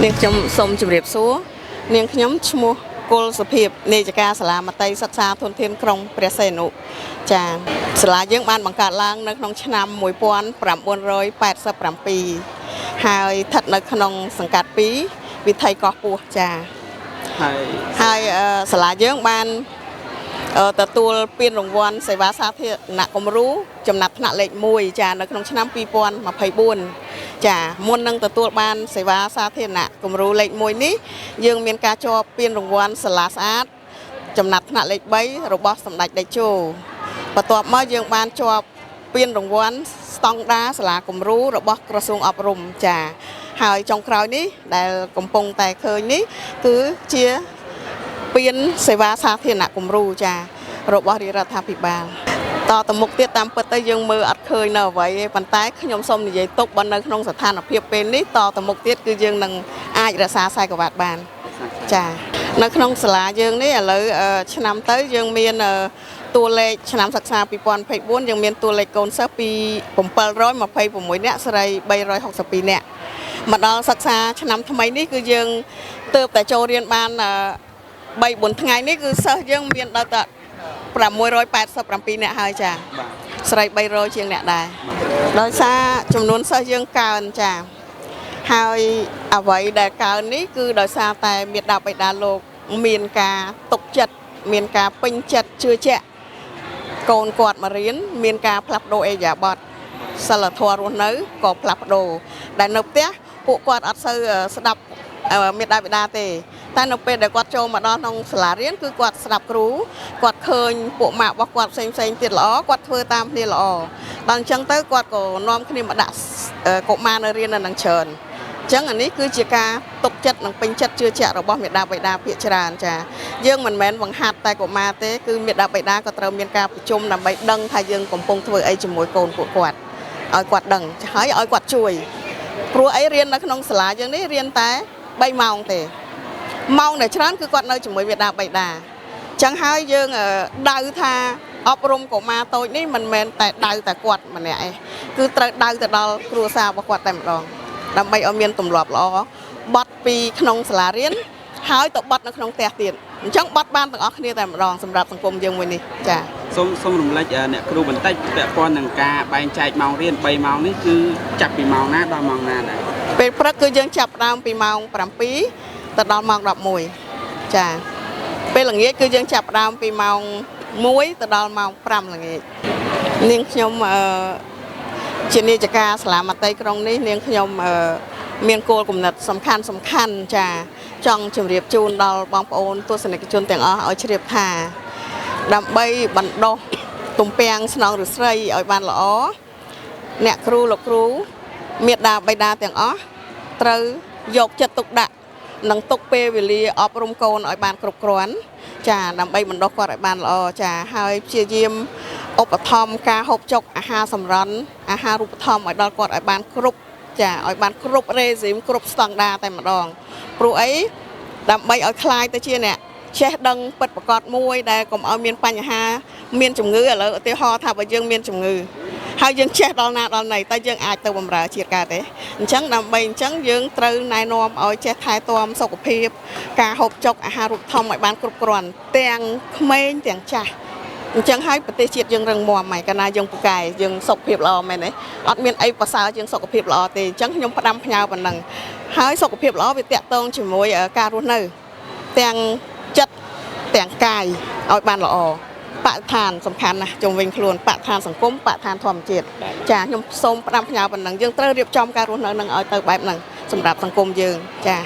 នាងខ្ញុំសូមជម្រាបសួរនាងខ្ញុំឈ្មោះគុលសុភាពនាយិកាសាលាមត្តេយ្យសិក្សាធនធានក្រុងព្រះសីហនុចា៎សាលាយើងបានបង្កើតឡើងនៅក្នុងឆ្នាំ1987ហើយស្ថិតនៅក្នុងសង្កាត់2វិថីកោះពោះចា៎ហើយសាលាយើងបានទទួលពានរង្វាន់សេវាសាធារណគំរូចំណាត់ថ្នាក់លេខ1ចា៎នៅក្នុងឆ្នាំ2024ចាមុននឹងទទួលបានសេវាសាធារណៈគំរូលេខ1នេះយើងមានការជាប់ពានរង្វាន់សាលាស្អាតចំណាត់ថ្នាក់លេខ3របស់សម្ដេចតេជោបន្ទាប់មកយើងបានជាប់ពានរង្វាន់ស្តង់ដារសាលាគំរូរបស់ក្រសួងអប់រំចាហើយចុងក្រោយនេះដែលកំពុងតែឃើញនេះគឺជាពានសេវាសាធារណៈគំរូចារបស់រាជរដ្ឋាភិបាលតទៅមុខទៀតតាមពិតទៅយើងមើលអត់ឃើញនៅអ្វីទេប៉ុន្តែខ្ញុំសូមនិយាយទុកបើនៅក្នុងស្ថានភាពពេលនេះតទៅមុខទៀតគឺយើងនឹងអាចរក្សាខ្សែក្រវ៉ាត់បានចានៅក្នុងសាលាយើងនេះឥឡូវឆ្នាំទៅយើងមានតួលេខឆ្នាំសិក្សា2024យើងមានតួលេខកូនសិស្សពី726នាក់ស្រី362នាក់មកដល់សិក្សាឆ្នាំថ្មីនេះគឺយើងទើបតែចូលរៀនបាន3-4ថ្ងៃនេះគឺសិស្សយើងមានដល់តែ687នាក់ហើយចាស្រី300ជាងអ្នកដែរដោយសារចំនួនសិស្សយើងកើនចាហើយអ្វីដែលកើននេះគឺដោយសារតែមេដាបេដាលោកមានការទុកចិត្តមានការពេញចិត្តជឿជាក់កូនគាត់មករៀនមានការផ្លាស់ប្ដូរអេយ៉ាប័តសិលធម៌រស់នៅក៏ផ្លាស់ប្ដូរដែលនៅផ្ទះពួកគាត់អត់សូវស្ដាប់មេដាបេដាទេតែនៅពេលដែលគាត់ចូលមកដល់ក្នុងសាលារៀនគឺគាត់ស្ដាប់គ្រូគាត់ឃើញពួកម៉ាក់របស់គាត់ផ្សេងទៀតល្អគាត់ធ្វើតាមគ្នាល្អដល់អញ្ចឹងទៅគាត់ក៏នាំគ្នាមកដាក់កុមារនៅរៀននៅនឹងច្រើនអញ្ចឹងអានេះគឺជាការទុកចិត្តនិងពេញចិត្តជឿជាក់របស់មេដាបេដាភាគច្រើនចាយើងមិនមែនបង្ហាត់តែកុមារទេគឺមេដាបេដាក៏ត្រូវមានការប្រជុំដើម្បីដឹងថាយើងកំពុងធ្វើអីជាមួយកូនពួកគាត់ឲ្យគាត់ដឹងហើយឲ្យគាត់ជួយព្រោះអីរៀននៅក្នុងសាលាយើងនេះរៀនតែ3ម៉ោងទេម៉ោងដែលច្រើនគឺគាត់នៅជាមួយមេដាបេដាអញ្ចឹងហើយយើងដៅថាអប់រំកុមារតូចនេះមិនមែនតែដៅតែគាត់ម្នាក់ឯងគឺត្រូវដៅទៅដល់គ្រួសាររបស់គាត់តែម្ដងដើម្បីឲ្យមានទម្លាប់ល្អបត់ពីក្នុងសាលារៀនហើយទៅបត់នៅក្នុងផ្ទះទៀតអញ្ចឹងបត់បានទាំងអស់គ្នាតែម្ដងសម្រាប់សង្គមយើងមួយនេះចាសូមរំលេចអ្នកគ្រូបន្តិចពាក់ព័ន្ធនឹងការបែងចែកម៉ោងរៀន3ម៉ោងនេះគឺចាប់ពីម៉ោងណាដល់ម៉ោងណាដែរពេលព្រឹកគឺយើងចាប់ផ្ដើមពីម៉ោង7ទៅដល់ម៉ោង11ចាពេលល្ងាចគឺយើងចាប់ផ្ដើមពីម៉ោង1ទៅដល់ម៉ោង5ល្ងាចនាងខ្ញុំជានាយិកាសាលាមត្តេយ្យក្រុងនេះនាងខ្ញុំមានគោលគំនិតសំខាន់ចាចង់ជម្រាបជូនដល់បងប្អូនទស្សនិកជនទាំងអស់ឲ្យជ្រាបថាដើម្បីបណ្ដុះទំពាំងស្នងឫស្សីឲ្យបានល្អអ្នកគ្រូលោកគ្រូមេដាបេដាទាំងអស់ត្រូវយកចិត្តទុកដាក់នឹងទុកពេលវេលាអប់រំកូនឲ្យបានគ្រប់គ្រាន់ចាដើម្បីបណ្ដុះគាត់ឲ្យបានល្អចាហើយព្យាយាមឧបត្ថម្ភការហូបចុកអាហារសម្រន់អាហារូបត្ថម្ភឲ្យដល់គាត់ឲ្យបានគ្រប់ចាឲ្យបានគ្រប់រេស៊ីមគ្រប់ស្តង់ដារតែម្ដងព្រោះអីដើម្បីឲ្យคลายទៅជាអ្នកចេះដឹងពិតប្រាកដមួយដែលកុំឲ្យមានបញ្ហាមានជំងឺឥឡូវឧទាហរណ៍ថាបើយើងមានជំងឺហើយយើងចេះដល់ណាដល់ណីតើយើងអាចទៅបម្រើជាតិកើតទេអញ្ចឹងដើម្បីអញ្ចឹងយើងត្រូវណែនាំឲ្យចេះថែទាំសុខភាពការហូបចុកអាហារូបត្ថម្ភឲ្យបានគ្រប់គ្រាន់ទាំងក្មេងទាំងចាស់អញ្ចឹងហើយប្រទេសជាតិយើងរឹងមាំហើយកណាយើងពូកែយើងសុខភាពល្អមែនទេអត់មានអីប្រសើរជាងសុខភាពល្អទេអញ្ចឹងខ្ញុំផ្ដាំផ្ញើប៉ុណ្ណឹងហើយសុខភាពល្អវាតាក់ទងជាមួយការរស់នៅទាំងចិត្តទាំងកាយឲ្យបានល្អបរិស្ថានសំខាន់ណាស់ជុំវិញខ្លួនបរិស្ថានសង្គមបរិស្ថានធម្មជាតិចាខ្ញុំសូមផ្ដាំផ្ញើប៉ុណ្ណឹងយើងត្រូវរៀបចំការរស់នៅនឹងឲ្យទៅបែបហ្នឹងសម្រាប់សង្គមយើងចា